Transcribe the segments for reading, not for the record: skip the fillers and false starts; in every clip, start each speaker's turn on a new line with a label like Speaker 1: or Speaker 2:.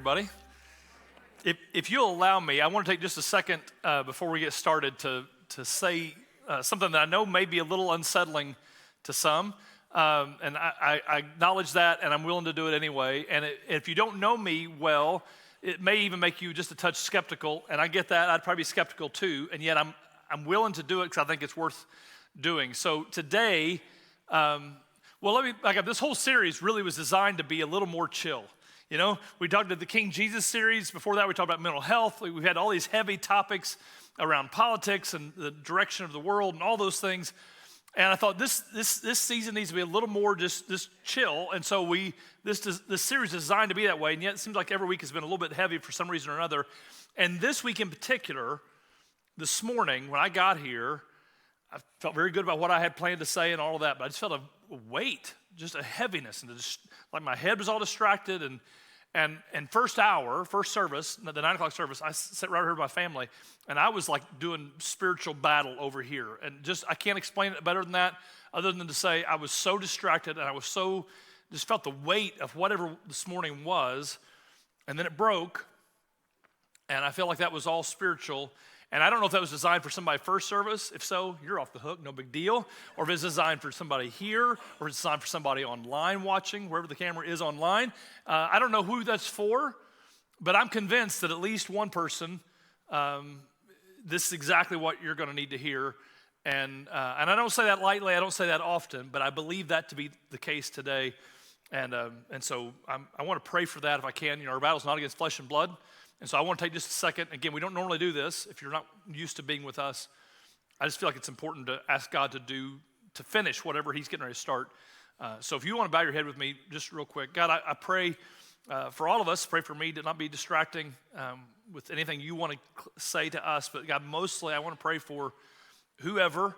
Speaker 1: everybody. If you'll allow me, I want to take just a second before we get started to say something that I know may be a little unsettling to some, and I acknowledge that, and I'm willing to do it anyway. And if you don't know me well, it may even make you just a touch skeptical, and I get that. I'd probably be skeptical too, and yet I'm willing to do it because I think it's worth doing. So today, this whole series really was designed to be a little more chill. You know, we talked about the King Jesus series. Before that, we talked about mental health. We've had all these heavy topics around politics and the direction of the world and all those things. And I thought this season needs to be a little more just chill. And so this series is designed to be that way. And yet it seems like every week has been a little bit heavy for some reason or another. And this week in particular, this morning when I got here, I felt very good about what I had planned to say and all of that. But I just felt a weight, just a heaviness, and like my head was all distracted. And first service, the 9 o'clock service, I sat right here with my family, and I was like doing spiritual battle over here. And I can't explain it better than that, other than to say I was so distracted, and I was just felt the weight of whatever this morning was, and then it broke, and I felt like that was all spiritual. And I don't know if that was designed for somebody first service. If so, you're off the hook, no big deal. Or if it's designed for somebody here, or it's designed for somebody online watching, wherever the camera is online. I don't know who that's for, but I'm convinced that at least one person, this is exactly what you're going to need to hear. And I don't say that lightly, I don't say that often, but I believe that to be the case today. And so I want to pray for that if I can. You know, our battle's not against flesh and blood. And so I want to take just a second. Again, we don't normally do this. If you're not used to being with us, I just feel like it's important to ask God to finish whatever he's getting ready to start. So if you want to bow your head with me just real quick. God, I pray for all of us. Pray for me to not be distracting with anything you want to say to us. But God, mostly I want to pray for whoever,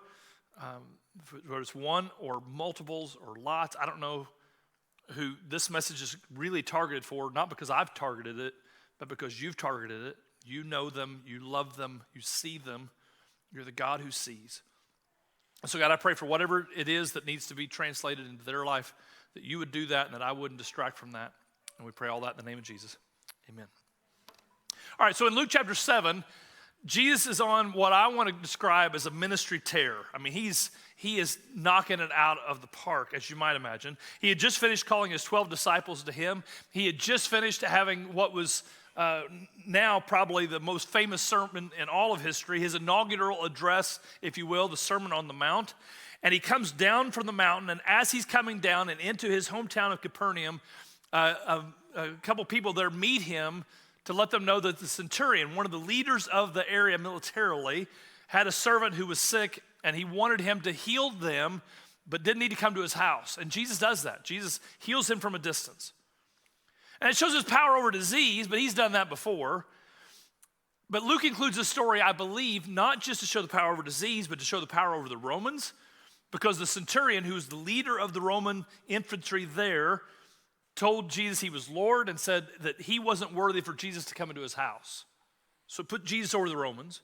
Speaker 1: whether it's one or multiples or lots. I don't know who this message is really targeted for, not because I've targeted it, but because you've targeted it. You know them, you love them, you see them. You're the God who sees. And so God, I pray for whatever it is that needs to be translated into their life, that you would do that and that I wouldn't distract from that. And we pray all that in the name of Jesus. Amen. All right, so in Luke chapter 7, Jesus is on what I want to describe as a ministry tear. I mean, he is knocking it out of the park, as you might imagine. He had just finished calling his 12 disciples to him. He had just finished having what was now probably the most famous sermon in all of history, his inaugural address, if you will, the Sermon on the Mount. And he comes down from the mountain, and as he's coming down and into his hometown of Capernaum, a couple people there meet him to let them know that the centurion, one of the leaders of the area militarily, had a servant who was sick, and he wanted him to heal them, but didn't need to come to his house. And Jesus does that. Jesus heals him from a distance. And it shows his power over disease, but he's done that before. But Luke includes this story, I believe, not just to show the power over disease, but to show the power over the Romans, because the centurion, who's the leader of the Roman infantry there, told Jesus he was Lord and said that he wasn't worthy for Jesus to come into his house. So it put Jesus over the Romans.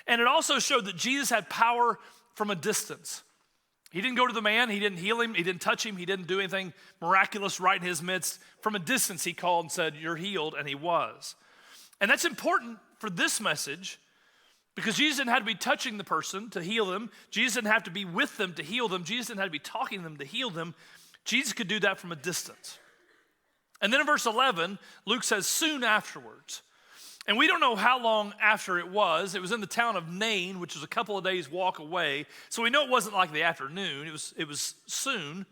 Speaker 1: And it also showed that Jesus had power from a distance. He didn't go to the man, he didn't heal him, he didn't touch him, he didn't do anything miraculous right in his midst. From a distance he called and said, "You're healed," and he was. And that's important for this message because Jesus didn't have to be touching the person to heal them. Jesus didn't have to be with them to heal them. Jesus didn't have to be talking to them to heal them. Jesus could do that from a distance. And then in verse 11, Luke says, soon afterwards. And we don't know how long after it was. It was in the town of Nain, which was a couple of days' walk away. So we know it wasn't like the afternoon. It was soon.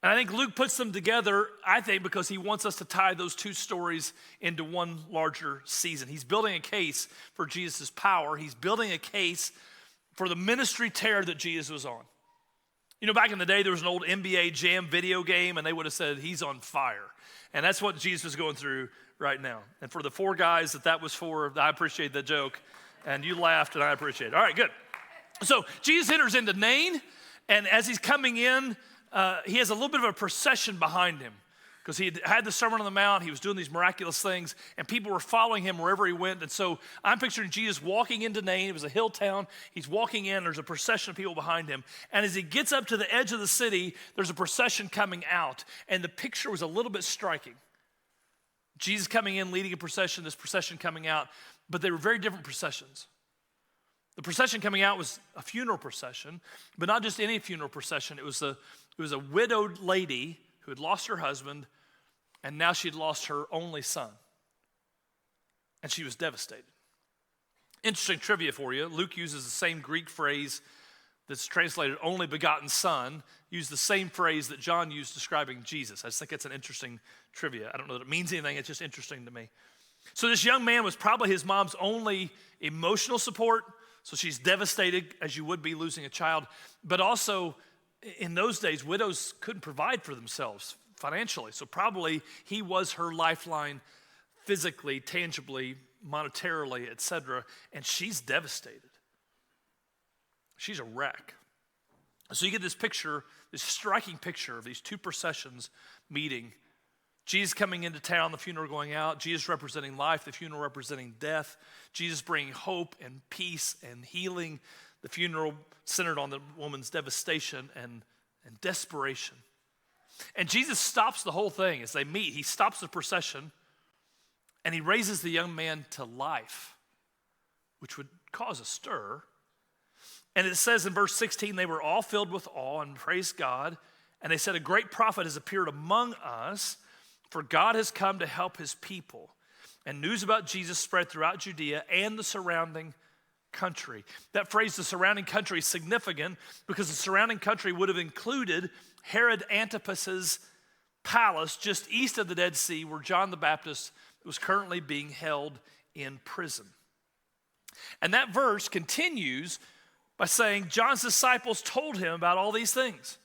Speaker 1: And I think Luke puts them together, I think, because he wants us to tie those two stories into one larger season. He's building a case for Jesus' power. He's building a case for the ministry tear that Jesus was on. You know, back in the day, there was an old NBA Jam video game, and they would have said, he's on fire. And that's what Jesus was going through right now. And for the 4 guys that was for, I appreciate that joke. And you laughed, and I appreciate it. All right, good. So Jesus enters into Nain, and as he's coming in, he has a little bit of a procession behind him because he had the Sermon on the Mount. He was doing these miraculous things, and people were following him wherever he went. And so I'm picturing Jesus walking into Nain. It was a hill town. He's walking in. There's a procession of people behind him. And as he gets up to the edge of the city, there's a procession coming out. And the picture was a little bit striking Jesus coming in, leading a procession, this procession coming out, but they were very different processions. The procession coming out was a funeral procession, but not just any funeral procession. It was a widowed lady who had lost her husband, and now she'd lost her only son. And she was devastated. Interesting trivia for you. Luke uses the same Greek phrase that's translated only begotten son, used the same phrase that John used describing Jesus. I just think it's an interesting trivia. I don't know that it means anything. It's just interesting to me. So this young man was probably his mom's only emotional support. So she's devastated, as you would be losing a child. But also, in those days, widows couldn't provide for themselves financially. So probably he was her lifeline physically, tangibly, monetarily, etc. And she's devastated. She's a wreck. So you get this picture, this striking picture of these two processions meeting. Jesus coming into town, the funeral going out. Jesus representing life, the funeral representing death. Jesus bringing hope and peace and healing. The funeral centered on the woman's devastation and desperation. And Jesus stops the whole thing as they meet. He stops the procession and he raises the young man to life, which would cause a stir. And it says in verse 16, they were all filled with awe and praised God. And they said, a great prophet has appeared among us, for God has come to help his people. And news about Jesus spread throughout Judea and the surrounding country. That phrase, the surrounding country, is significant because the surrounding country would have included Herod Antipas's palace just east of the Dead Sea, where John the Baptist was currently being held in prison. And that verse continues by saying John's disciples told him about all these things.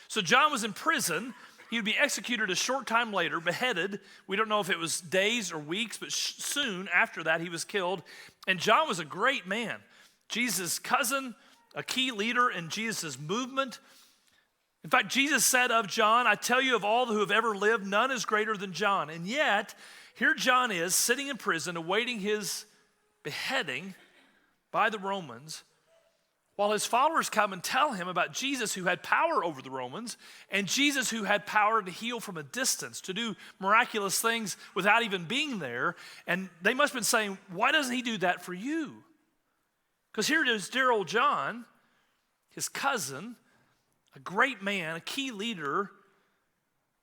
Speaker 1: So John was in prison. He would be executed a short time later, beheaded. We don't know if it was days or weeks, but soon after that he was killed. And John was a great man. Jesus' cousin, a key leader in Jesus' movement. In fact, Jesus said of John, I tell you, of all who have ever lived, none is greater than John. And yet, here John is sitting in prison awaiting his beheading by the Romans, while his followers come and tell him about Jesus, who had power over the Romans, and Jesus, who had power to heal from a distance, to do miraculous things without even being there. And they must have been saying, why doesn't he do that for you? Because here it is, dear old John, his cousin, a great man, a key leader,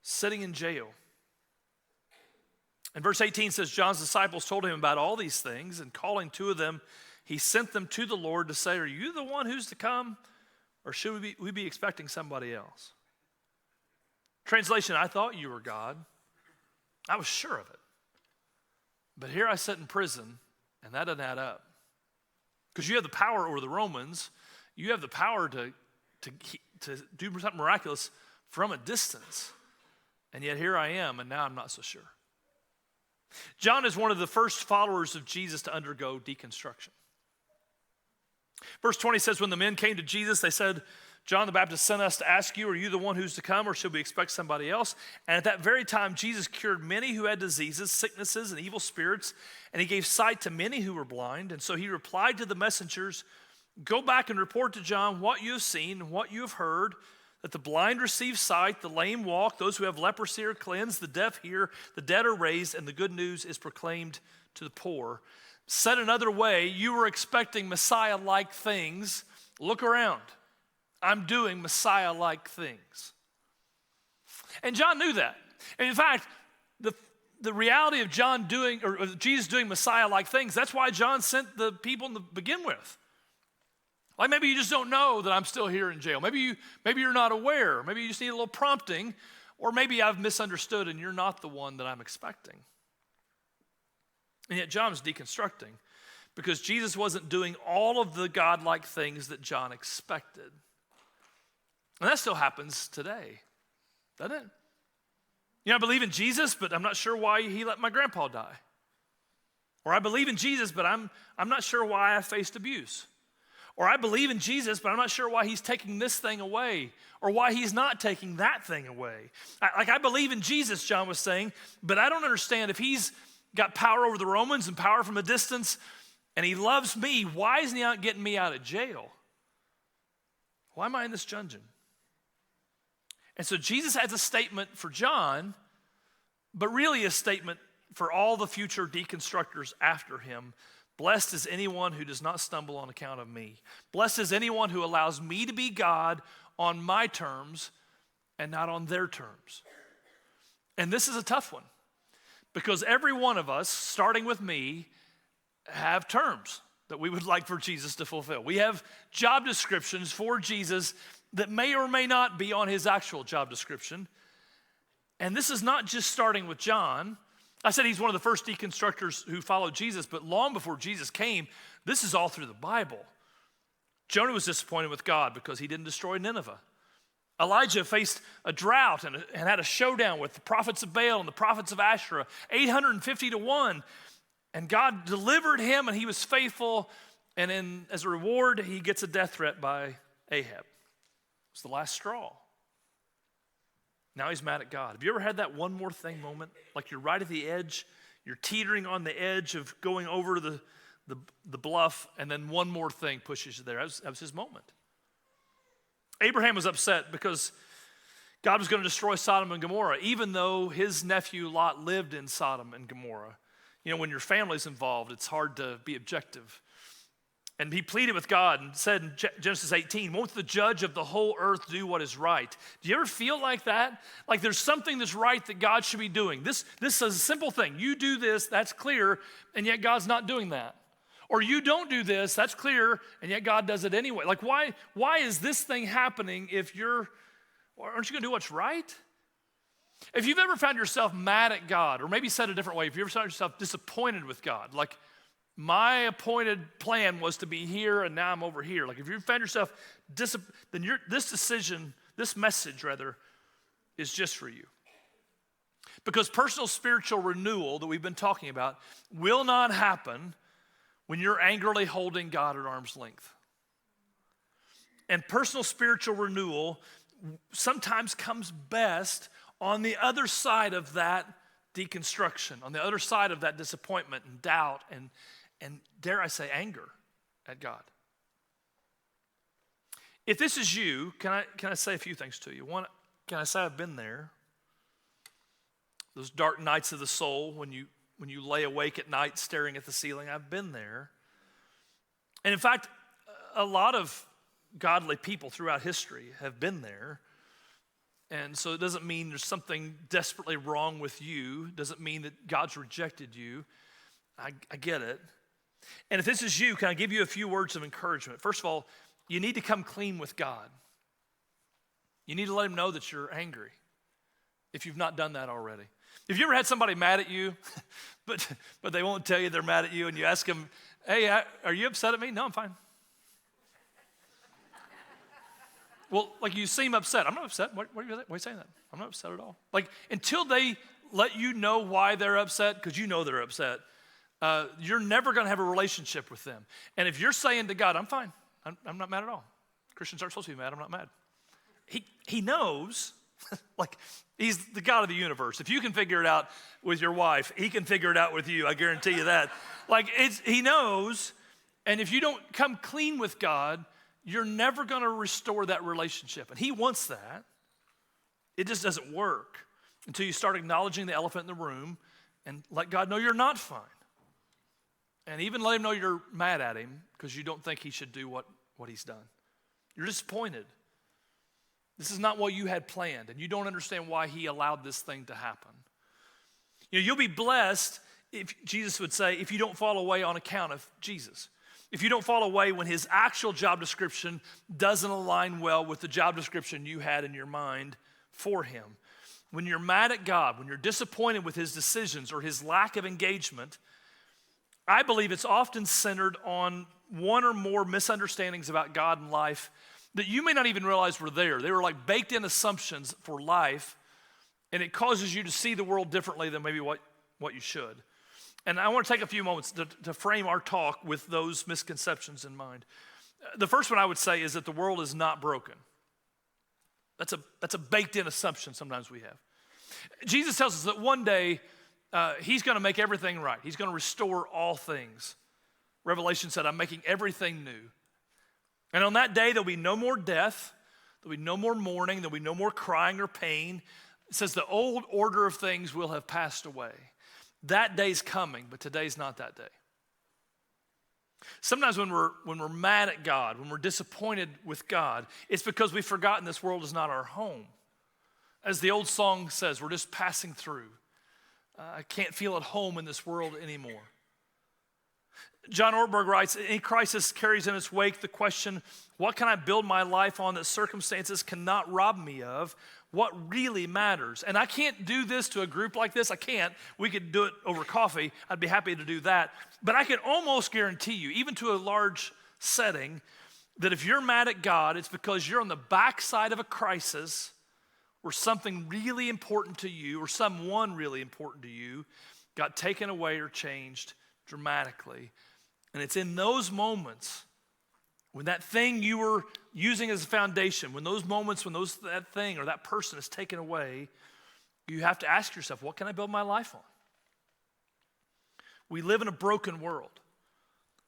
Speaker 1: sitting in jail. And verse 18 says, John's disciples told him about all these things, and calling two of them, he sent them to the Lord to say, are you the one who's to come, or should we be expecting somebody else? Translation, I thought you were God. I was sure of it. But here I sit in prison, and that doesn't add up. Because you have the power over the Romans. You have the power to do something miraculous from a distance. And yet here I am, and now I'm not so sure. John is one of the first followers of Jesus to undergo deconstruction. Verse 20 says, when the men came to Jesus, they said, John the Baptist sent us to ask you, are you the one who's to come, or should we expect somebody else? And at that very time, Jesus cured many who had diseases, sicknesses, and evil spirits, and he gave sight to many who were blind. And so he replied to the messengers, go back and report to John what you have seen and what you have heard, that the blind receive sight, the lame walk, those who have leprosy are cleansed, the deaf hear, the dead are raised, and the good news is proclaimed to the poor. Said another way, you were expecting Messiah-like things. Look around. I'm doing Messiah-like things. And John knew that. And in fact, the reality of John doing, or Jesus doing Messiah-like things, that's why John sent the people to begin with. Like maybe you just don't know that I'm still here in jail. Maybe you're not aware. Maybe you just need a little prompting. Or maybe I've misunderstood and you're not the one that I'm expecting. And yet John was deconstructing because Jesus wasn't doing all of the godlike things that John expected. And that still happens today, doesn't it? You know, I believe in Jesus, but I'm not sure why he let my grandpa die. Or I believe in Jesus, but I'm not sure why I faced abuse. Or I believe in Jesus, but I'm not sure why he's taking this thing away, or why he's not taking that thing away. I believe in Jesus, John was saying, but I don't understand if he's got power over the Romans and power from a distance, and he loves me, why isn't he out getting me out of jail? Why am I in this dungeon? And so Jesus has a statement for John, but really a statement for all the future deconstructors after him. Blessed is anyone who does not stumble on account of me. Blessed is anyone who allows me to be God on my terms and not on their terms. And this is a tough one because every one of us, starting with me, have terms that we would like for Jesus to fulfill. We have job descriptions for Jesus that may or may not be on his actual job description. And this is not just starting with John. I said he's one of the first deconstructors who followed Jesus, but long before Jesus came, this is all through the Bible. Jonah was disappointed with God because he didn't destroy Nineveh. Elijah faced a drought and had a showdown with the prophets of Baal and the prophets of Asherah, 850 to 1. And God delivered him and he was faithful. And as a reward, he gets a death threat by Ahab. It's the last straw. Now he's mad at God. Have you ever had that one more thing moment? Like you're right at the edge, you're teetering on the edge of going over the bluff, and then one more thing pushes you there. That was his moment. Abraham was upset because God was going to destroy Sodom and Gomorrah, even though his nephew Lot lived in Sodom and Gomorrah. You know, when your family's involved, it's hard to be objective. And he pleaded with God and said in Genesis 18, won't the judge of the whole earth do what is right? Do you ever feel like that? Like there's something that's right that God should be doing. This is a simple thing. You do this, that's clear, and yet God's not doing that. Or you don't do this, that's clear, and yet God does it anyway. Like why is this thing happening if aren't you going to do what's right? If you've ever found yourself mad at God, or maybe said a different way, if you ever found yourself disappointed with God, like my appointed plan was to be here and now I'm over here. Like if you found yourself then this message is just for you. Because personal spiritual renewal that we've been talking about will not happen when you're angrily holding God at arm's length. And personal spiritual renewal sometimes comes best on the other side of that deconstruction, on the other side of that disappointment and doubt and dare I say anger at God. If this is you, can I say a few things to you? One, can I say I've been there? Those dark nights of the soul when you lay awake at night staring at the ceiling, I've been there. And in fact, a lot of godly people throughout history have been there. And so it doesn't mean there's something desperately wrong with you. It doesn't mean that God's rejected you. I get it. And if this is you, can I give you a few words of encouragement? First of all, you need to come clean with God. You need to let him know that you're angry if you've not done that already. Have you ever had somebody mad at you, but they won't tell you they're mad at you, and you ask them, hey, are you upset at me? No, I'm fine. Well, like you seem upset. I'm not upset. Why are you saying that? I'm not upset at all. Like until they let you know why they're upset, because you know they're upset, you're never going to have a relationship with them. And if you're saying to God, I'm fine. I'm not mad at all. Christians aren't supposed to be mad. I'm not mad. He knows, like he's the God of the universe. If you can figure it out with your wife, he can figure it out with you. I guarantee you that. Like he knows. And if you don't come clean with God, you're never going to restore that relationship. And he wants that. It just doesn't work until you start acknowledging the elephant in the room and let God know you're not fine. And even let him know you're mad at him because you don't think he should do what he's done. You're disappointed. This is not what you had planned, and you don't understand why he allowed this thing to happen. You know, you'll be blessed, if Jesus would say, if you don't fall away on account of Jesus. If you don't fall away when his actual job description doesn't align well with the job description you had in your mind for him. When you're mad at God, when you're disappointed with his decisions or his lack of engagement, I believe it's often centered on one or more misunderstandings about God and life that you may not even realize were there. They were like baked in assumptions for life, and it causes you to see the world differently than maybe what you should. And I want to take a few moments to frame our talk with those misconceptions in mind. The first one I would say is that the world is not broken. That's a baked in assumption sometimes we have. Jesus tells us that one day he's going to make everything right. He's going to restore all things. Revelation said, I'm making everything new. And on that day, there'll be no more death. There'll be no more mourning. There'll be no more crying or pain. It says the old order of things will have passed away. That day's coming, but today's not that day. Sometimes when we're mad at God, when we're disappointed with God, it's because we've forgotten this world is not our home. As the old song says, we're just passing through. I can't feel at home in this world anymore. John Ortberg writes, any crisis carries in its wake the question, what can I build my life on that circumstances cannot rob me of? What really matters? And I can't do this to a group like this. I can't. We could do it over coffee. I'd be happy to do that. But I can almost guarantee you, even to a large setting, that if you're mad at God, it's because you're on the backside of a crisis where something really important to you or someone really important to you got taken away or changed dramatically. And it's in those moments when that thing you were using as a foundation, when those moments, when that thing or that person is taken away, you have to ask yourself, what can I build my life on? We live in a broken world.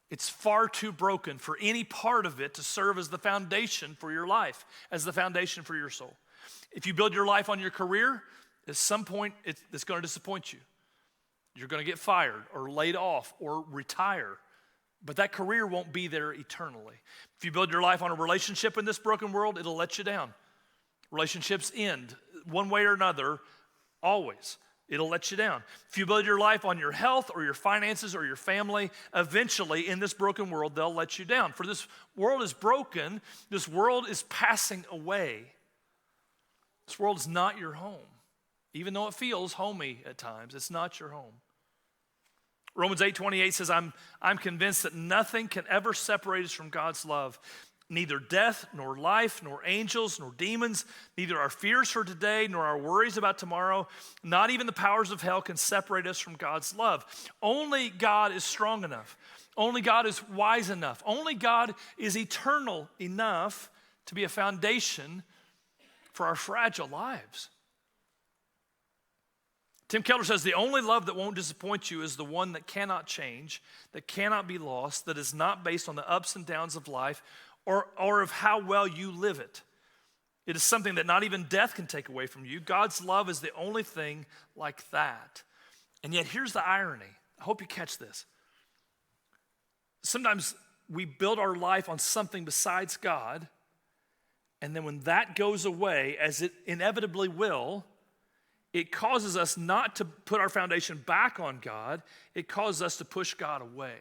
Speaker 1: It's far too broken for any part of it to serve as the foundation for your life, as the foundation for your soul. If you build your life on your career, at some point it's going to disappoint you. You're going to get fired or laid off or retire. But that career won't be there eternally. If you build your life on a relationship in this broken world, it'll let you down. Relationships end one way or another, always. It'll let you down. If you build your life on your health or your finances or your family, eventually in this broken world, they'll let you down. For this world is broken. This world is passing away. This world is not your home. Even though it feels homey at times, it's not your home. Romans 8:28 says, I'm convinced that nothing can ever separate us from God's love. Neither death, nor life, nor angels, nor demons, neither our fears for today, nor our worries about tomorrow, not even the powers of hell can separate us from God's love. Only God is strong enough. Only God is wise enough. Only God is eternal enough to be a foundation for our fragile lives. Tim Keller says, the only love that won't disappoint you is the one that cannot change, that cannot be lost, that is not based on the ups and downs of life or of how well you live it. It is something that not even death can take away from you. God's love is the only thing like that. And yet here's the irony. I hope you catch this. Sometimes we build our life on something besides God, and then when that goes away, as it inevitably will, it causes us not to put our foundation back on God. It causes us to push God away.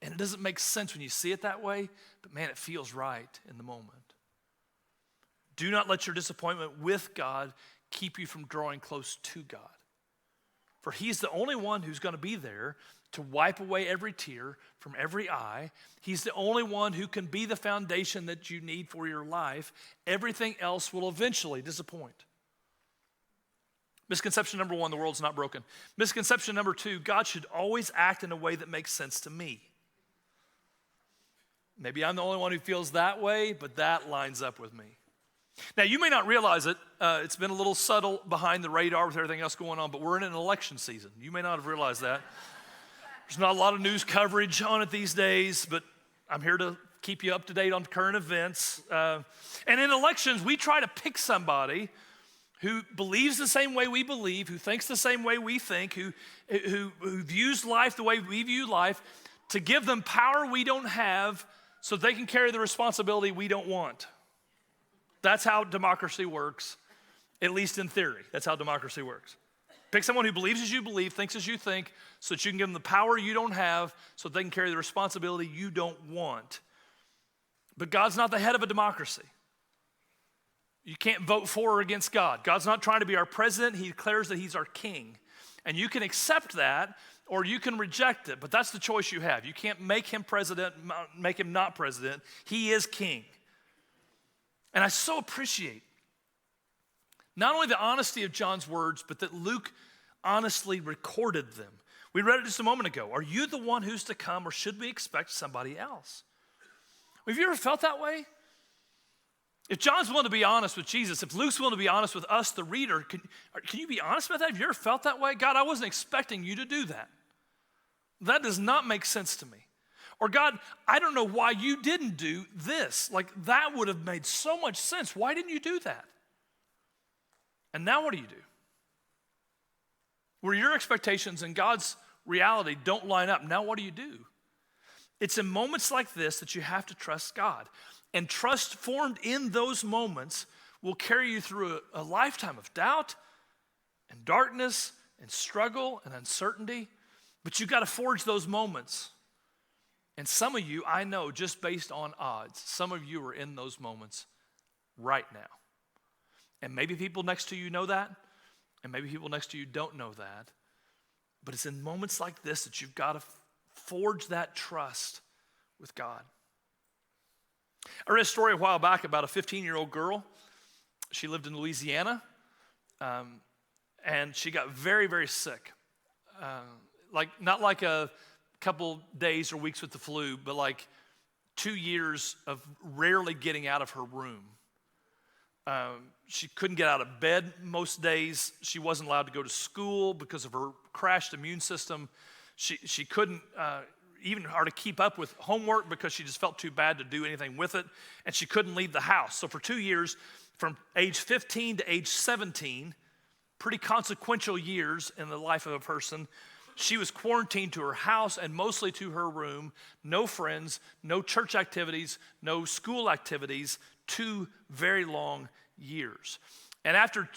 Speaker 1: And it doesn't make sense when you see it that way, but man, it feels right in the moment. Do not let your disappointment with God keep you from drawing close to God. For he's the only one who's going to be there to wipe away every tear from every eye. He's the only one who can be the foundation that you need for your life. Everything else will eventually disappoint. Misconception number one, the world's not broken. Misconception number two, God should always act in a way that makes sense to me. Maybe I'm the only one who feels that way, but that lines up with me. Now, you may not realize it. It's been a little subtle behind the radar with everything else going on, but we're in an election season. You may not have realized that. There's not a lot of news coverage on it these days, but I'm here to keep you up to date on current events. And in elections, we try to pick somebody who believes the same way we believe, who thinks the same way we think, who views life the way we view life, to give them power we don't have so they can carry the responsibility we don't want. That's how democracy works, at least in theory. That's how democracy works. Pick someone who believes as you believe, thinks as you think, so that you can give them the power you don't have so they can carry the responsibility you don't want. But God's not the head of a democracy. You can't vote for or against God. God's not trying to be our president. He declares that he's our king. And you can accept that or you can reject it, but that's the choice you have. You can't make him president, make him not president. He is king. And I so appreciate not only the honesty of John's words, but that Luke honestly recorded them. We read it just a moment ago. Are you the one who's to come, or should we expect somebody else? Have you ever felt that way? If John's willing to be honest with Jesus, if Luke's willing to be honest with us, the reader, can you be honest about that? Have you ever felt that way? God, I wasn't expecting you to do that. That does not make sense to me. Or God, I don't know why you didn't do this. Like that would have made so much sense. Why didn't you do that? And now what do you do? Where your expectations and God's reality don't line up, now what do you do? It's in moments like this that you have to trust God. And trust formed in those moments will carry you through a lifetime of doubt and darkness and struggle and uncertainty. But you've got to forge those moments. And some of you, I know, just based on odds, some of you are in those moments right now. And maybe people next to you know that, and maybe people next to you don't know that. But it's in moments like this that you've got to forge that trust with God. I read a story a while back about a 15-year-old girl. She lived in Louisiana, and she got very, very sick. Not like a couple days or weeks with the flu, but like 2 years of rarely getting out of her room. She couldn't get out of bed most days. She wasn't allowed to go to school because of her crashed immune system. She couldn't even hardly keep up with homework because she just felt too bad to do anything with it. And she couldn't leave the house. So for 2 years, from age 15 to age 17, pretty consequential years in the life of a person, she was quarantined to her house and mostly to her room. No friends, no church activities, no school activities, 2 very long years. And after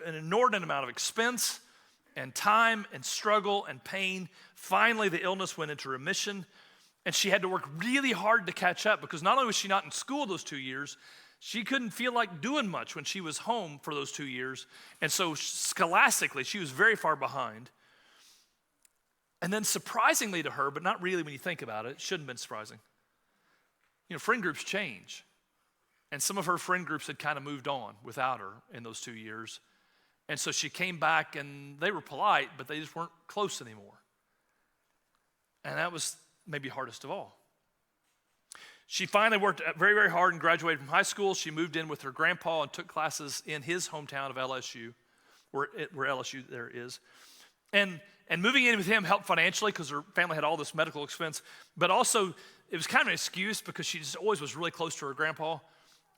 Speaker 1: an inordinate amount of expense and time and struggle and pain, finally the illness went into remission, and she had to work really hard to catch up because not only was she not in school those 2 years, she couldn't feel like doing much when she was home for those 2 years. And so scholastically, she was very far behind. And then surprisingly to her, but not really when you think about it, it shouldn't have been surprising. Friend groups change. And some of her friend groups had kind of moved on without her in those 2 years. And so she came back and they were polite, but they just weren't close anymore. And that was maybe hardest of all. She finally worked very, very hard and graduated from high school. She moved in with her grandpa and took classes in his hometown of LSU, where LSU there is. And moving in with him helped financially because her family had all this medical expense. But also, it was kind of an excuse because she just always was really close to her grandpa.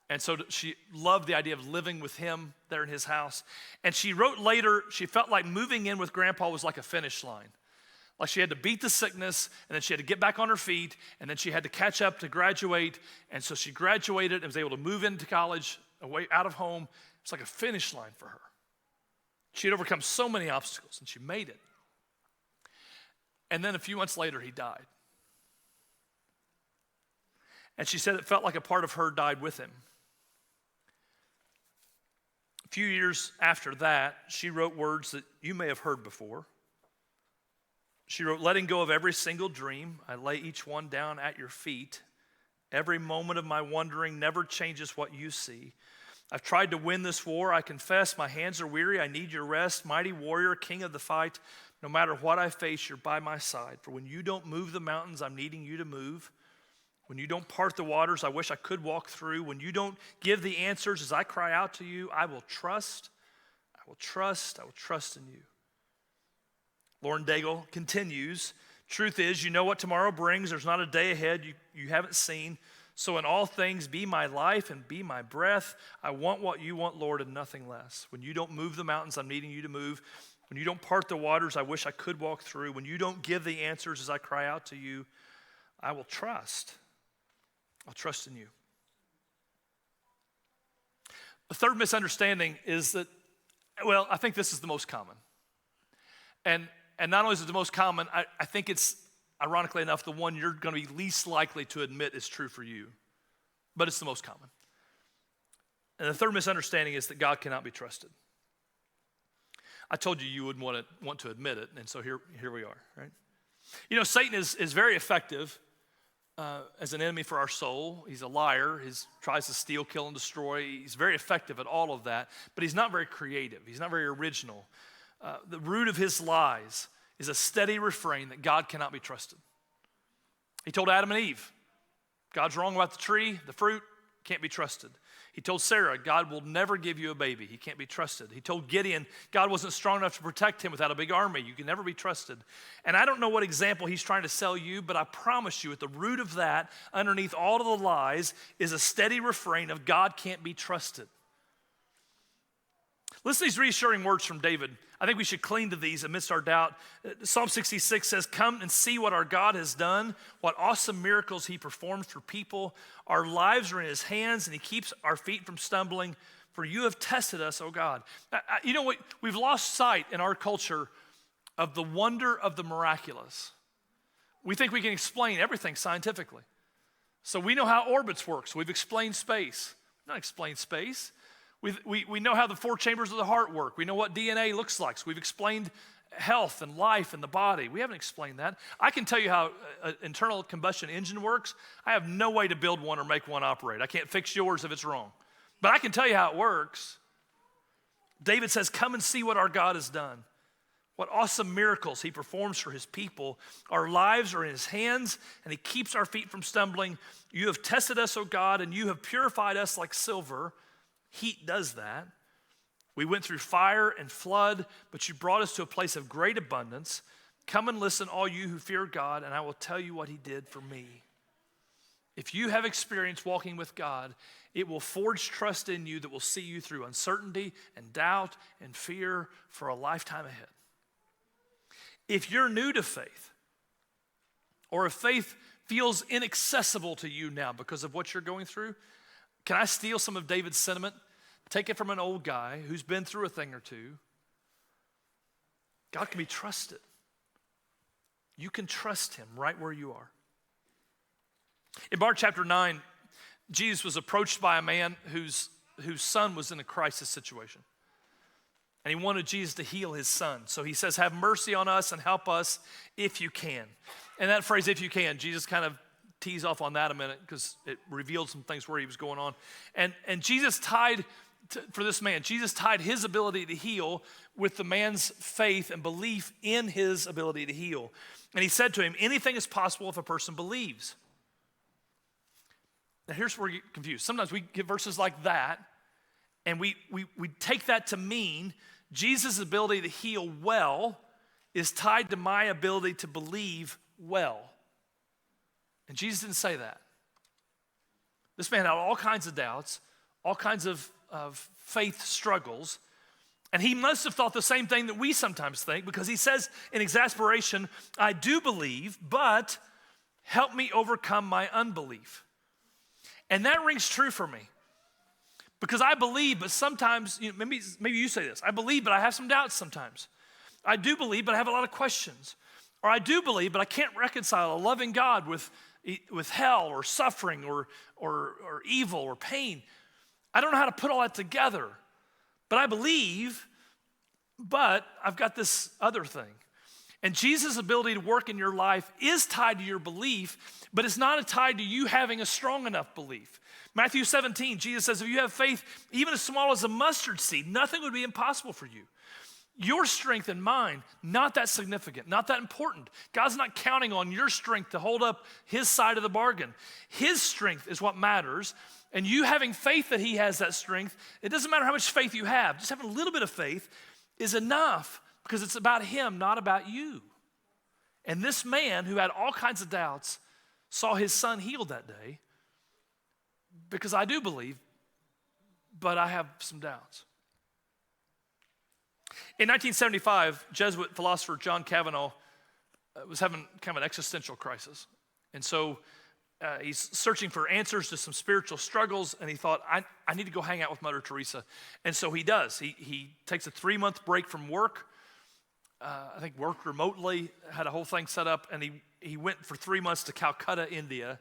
Speaker 1: And so she loved the idea of living with him there in his house. And she wrote later, she felt like moving in with grandpa was like a finish line. Like she had to beat the sickness, and then she had to get back on her feet, and then she had to catch up to graduate. And so she graduated and was able to move into college, away out of home. It's like a finish line for her. She had overcome so many obstacles, and she made it. And then a few months later, he died. And she said it felt like a part of her died with him. A few years after that, she wrote words that you may have heard before. She wrote, letting go of every single dream, I lay each one down at your feet. Every moment of my wandering never changes what you see. I've tried to win this war. I confess my hands are weary. I need your rest. Mighty warrior, king of the fight. No matter what I face, you're by my side. For when you don't move the mountains, I'm needing you to move. When you don't part the waters, I wish I could walk through. When you don't give the answers as I cry out to you, I will trust. I will trust. I will trust in you. Lauren Daigle continues, truth is, you know what tomorrow brings. There's not a day ahead you haven't seen. So in all things, be my life and be my breath. I want what you want, Lord, and nothing less. When you don't move the mountains, I'm needing you to move. When you don't part the waters, I wish I could walk through. When you don't give the answers as I cry out to you, I will trust. I'll trust in you. The third misunderstanding is that, well, I think this is the most common. And not only is it the most common, I think it's, ironically enough, the one you're going to be least likely to admit is true for you. But it's the most common. And the third misunderstanding is that God cannot be trusted. I told you wouldn't want to admit it, and so here we are, right? Satan is very effective as an enemy for our soul. He's a liar. He tries to steal, kill, and destroy. He's very effective at all of that, but he's not very creative. He's not very original. The root of his lies is a steady refrain that God cannot be trusted. He told Adam and Eve, God's wrong about the tree, the fruit, can't be trusted. He told Sarah, God will never give you a baby. He can't be trusted. He told Gideon, God wasn't strong enough to protect him without a big army. You can never be trusted. And I don't know what example he's trying to sell you, but I promise you at the root of that, underneath all of the lies, is a steady refrain of God can't be trusted. Listen to these reassuring words from David. I think we should cling to these amidst our doubt. Psalm 66 says, come and see what our God has done, what awesome miracles he performs for people. Our lives are in his hands, and he keeps our feet from stumbling. For you have tested us, O God. You know what? We've lost sight in our culture of the wonder of the miraculous. We think we can explain everything scientifically. So we know how orbits work, so we've explained space. Not explained space. We know how the four chambers of the heart work. We know what DNA looks like. So we've explained health and life in the body. We haven't explained that. I can tell you how an internal combustion engine works. I have no way to build one or make one operate. I can't fix yours if it's wrong. But I can tell you how it works. David says, come and see what our God has done. What awesome miracles he performs for his people. Our lives are in his hands, and he keeps our feet from stumbling. You have tested us, O God, and you have purified us like silver. Heat does that. We went through fire and flood, but you brought us to a place of great abundance. Come and listen, all you who fear God, and I will tell you what he did for me. If you have experience walking with God, it will forge trust in you that will see you through uncertainty and doubt and fear for a lifetime ahead. If you're new to faith, or if faith feels inaccessible to you now because of what you're going through, can I steal some of David's sentiment? Take it from an old guy who's been through a thing or two. God can be trusted. You can trust him right where you are. In Mark chapter 9, Jesus was approached by a man whose son was in a crisis situation. And he wanted Jesus to heal his son. So he says, have mercy on us and help us if you can. And that phrase, if you can, Jesus kind of tease off on that a minute because it revealed some things where he was going on. And Jesus tied, for this man, Jesus tied his ability to heal with the man's faith and belief in his ability to heal. And he said to him, anything is possible if a person believes. Now here's where we get confused. Sometimes we get verses like that, and we take that to mean Jesus' ability to heal well is tied to my ability to believe well. And Jesus didn't say that. This man had all kinds of doubts, all kinds of faith struggles, and he must have thought the same thing that we sometimes think, because he says in exasperation, I do believe, but help me overcome my unbelief. And that rings true for me, because I believe, but sometimes, maybe you say this, I believe, but I have some doubts sometimes. I do believe, but I have a lot of questions. Or I do believe, but I can't reconcile a loving God with hell or suffering or evil or pain. I don't know how to put all that together, but I believe, but I've got this other thing. And Jesus' ability to work in your life is tied to your belief, but it's not tied to you having a strong enough belief. Matthew 17, Jesus says, if you have faith even as small as a mustard seed, nothing would be impossible for you. Your strength and mine, not that significant, not that important. God's not counting on your strength to hold up his side of the bargain. His strength is what matters, and you having faith that he has that strength, it doesn't matter how much faith you have. Just having a little bit of faith is enough, because it's about him, not about you. And this man who had all kinds of doubts saw his son healed that day, because I do believe, but I have some doubts. In 1975, Jesuit philosopher John Kavanaugh was having kind of an existential crisis. And so he's searching for answers to some spiritual struggles, and he thought, I need to go hang out with Mother Teresa. And so he does. He takes a 3-month break from work. I think worked remotely, had a whole thing set up, and he went for 3 months to Calcutta, India,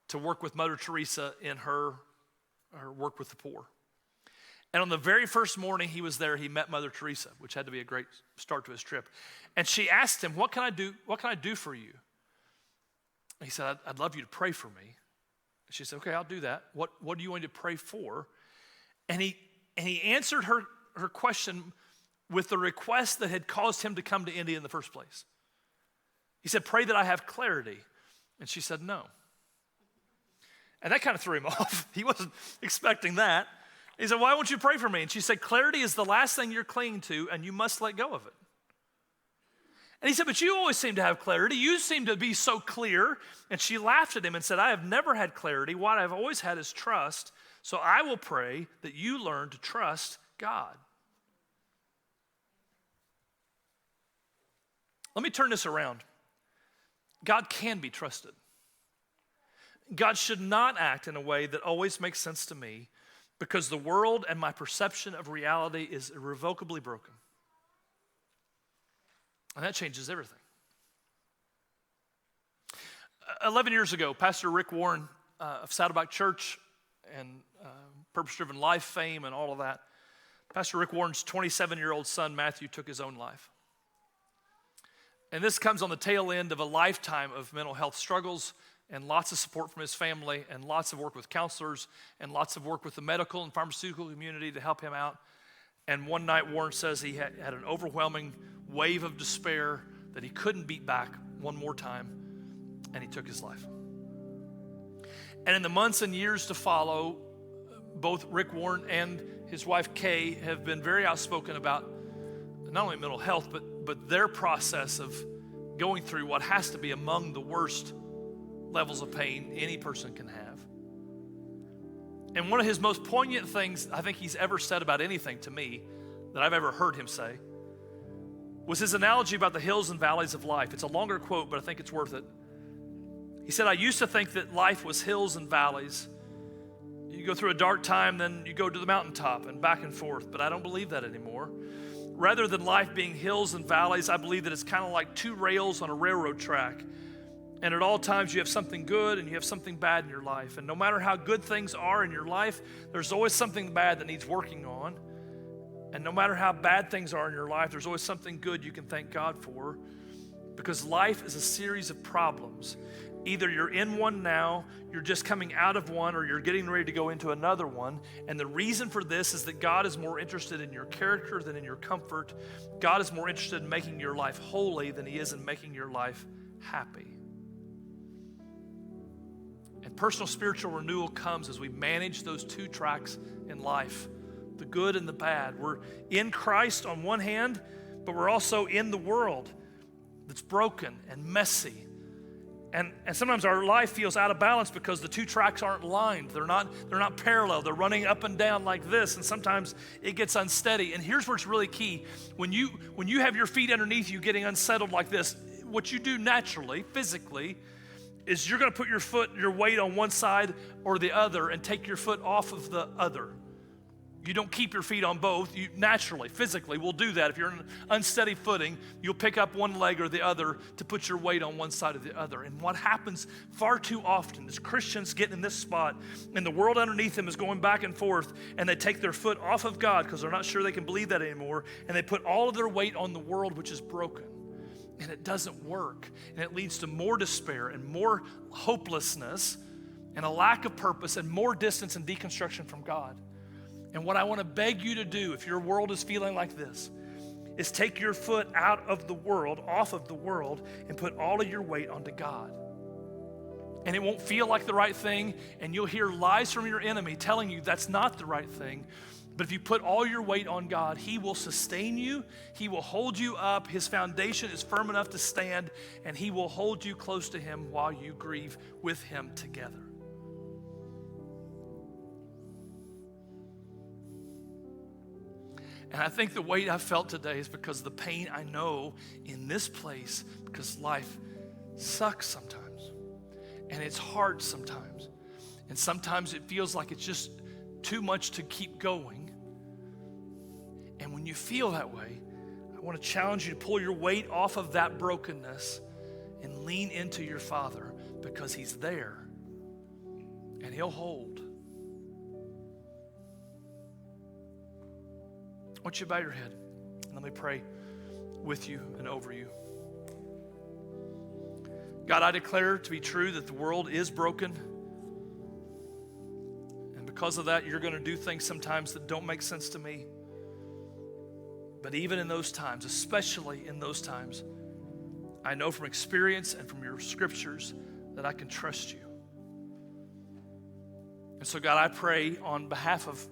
Speaker 1: to work with Mother Teresa in her work with the poor. And on the very first morning he was there, he met Mother Teresa, which had to be a great start to his trip. And she asked him, what can I do for you? And he said, I'd love you to pray for me. And she said, okay, I'll do that. What do you want me to pray for? And he answered her question with the request that had caused him to come to India in the first place. He said, pray that I have clarity. And she said, no. And that kind of threw him off. He wasn't expecting that. He said, why won't you pray for me? And she said, clarity is the last thing you're clinging to, and you must let go of it. And he said, but you always seem to have clarity. You seem to be so clear. And she laughed at him and said, I have never had clarity. What I've always had is trust. So I will pray that you learn to trust God. Let me turn this around. God can be trusted. God should not act in a way that always makes sense to me, because the world and my perception of reality is irrevocably broken. And that changes everything. 11 years ago, Pastor Rick Warren of Saddleback Church and Purpose-Driven Life fame and all of that, Pastor Rick Warren's 27-year-old son, Matthew, took his own life. And this comes on the tail end of a lifetime of mental health struggles and lots of support from his family and lots of work with counselors and lots of work with the medical and pharmaceutical community to help him out. And one night, Warren says he had an overwhelming wave of despair that he couldn't beat back one more time, and he took his life. And in the months and years to follow, both Rick Warren and his wife Kay have been very outspoken about not only mental health, but their process of going through what has to be among the worst levels of pain any person can have. And one of his most poignant things I think he's ever said about anything to me that I've ever heard him say was his analogy about the hills and valleys of life. It's a longer quote, but I think it's worth it. He said, I used to think that life was hills and valleys. You go through a dark time, then you go to the mountaintop and back and forth, but I don't believe that anymore. Rather than life being hills and valleys, I believe that it's kind of like two rails on a railroad track. And at all times you have something good and you have something bad in your life. And no matter how good things are in your life, there's always something bad that needs working on. And no matter how bad things are in your life, there's always something good you can thank God for. Because life is a series of problems. Either you're in one now, you're just coming out of one, or you're getting ready to go into another one. And the reason for this is that God is more interested in your character than in your comfort. God is more interested in making your life holy than he is in making your life happy. And personal spiritual renewal comes as we manage those two tracks in life, the good and the bad. We're in Christ on one hand, but we're also in the world that's broken and messy. And sometimes our life feels out of balance because the two tracks aren't lined. They're not parallel. They're running up and down like this, and sometimes it gets unsteady. And here's where it's really key. When you have your feet underneath you getting unsettled like this, what you do naturally, physically, is you're going to put your weight on one side or the other and take your foot off of the other. You don't keep your feet on both. You naturally, physically will do that. If you're in unsteady footing, you'll pick up one leg or the other to put your weight on one side or the other. And what happens far too often is Christians get in this spot and the world underneath them is going back and forth, and they take their foot off of God because they're not sure they can believe that anymore, and they put all of their weight on the world, which is broken. And it doesn't work. And it leads to more despair and more hopelessness and a lack of purpose and more distance and deconstruction from God. And what I want to beg you to do, if your world is feeling like this, is take your foot out of the world, off of the world, and put all of your weight onto God. And it won't feel like the right thing, and you'll hear lies from your enemy telling you that's not the right thing. But if you put all your weight on God, he will sustain you. He will hold you up. His foundation is firm enough to stand, and he will hold you close to him while you grieve with him together. And I think the weight I felt today is because of the pain I know in this place, because life sucks sometimes. And it's hard sometimes. And sometimes it feels like it's just too much to keep going. And when you feel that way, I want to challenge you to pull your weight off of that brokenness and lean into your Father, because he's there and he'll hold. I want you to bow your head and let me pray with you and over you. God, I declare to be true that the world is broken. And because of that, you're going to do things sometimes that don't make sense to me. But even in those times, especially in those times, I know from experience and from your scriptures that I can trust you. And so, God, I pray on behalf of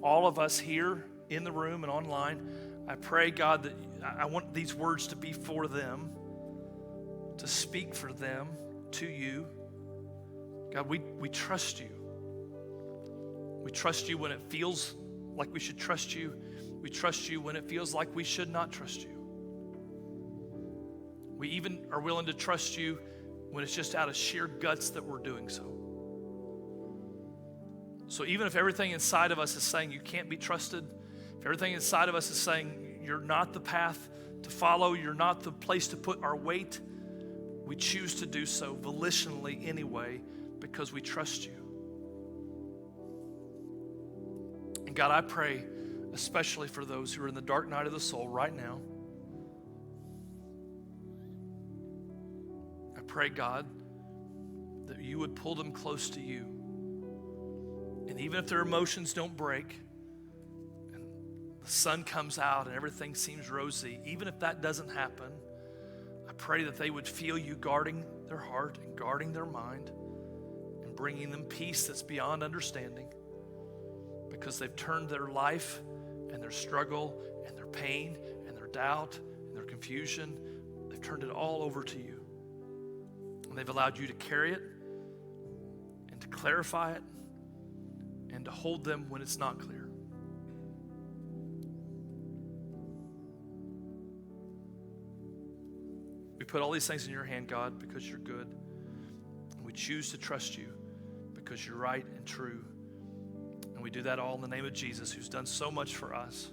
Speaker 1: all of us here in the room and online, I pray, God, that I want these words to be for them, to speak for them, to you. God, we trust you. We trust you when it feels like we should trust you. We trust you when it feels like we should not trust you. We even are willing to trust you when it's just out of sheer guts that we're doing so. So even if everything inside of us is saying you can't be trusted, if everything inside of us is saying you're not the path to follow, you're not the place to put our weight, we choose to do so volitionally anyway because we trust you. And God, I pray especially for those who are in the dark night of the soul right now. I pray, God, that you would pull them close to you. And even if their emotions don't break and the sun comes out and everything seems rosy, even if that doesn't happen, I pray that they would feel you guarding their heart and guarding their mind and bringing them peace that's beyond understanding, because they've turned their life and their struggle and their pain and their doubt and their confusion, they've turned it all over to you. And they've allowed you to carry it and to clarify it and to hold them when it's not clear. We put all these things in your hand, God, because you're good. And we choose to trust you because you're right and true. And we do that all in the name of Jesus, who's done so much for us.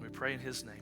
Speaker 1: We pray in his name.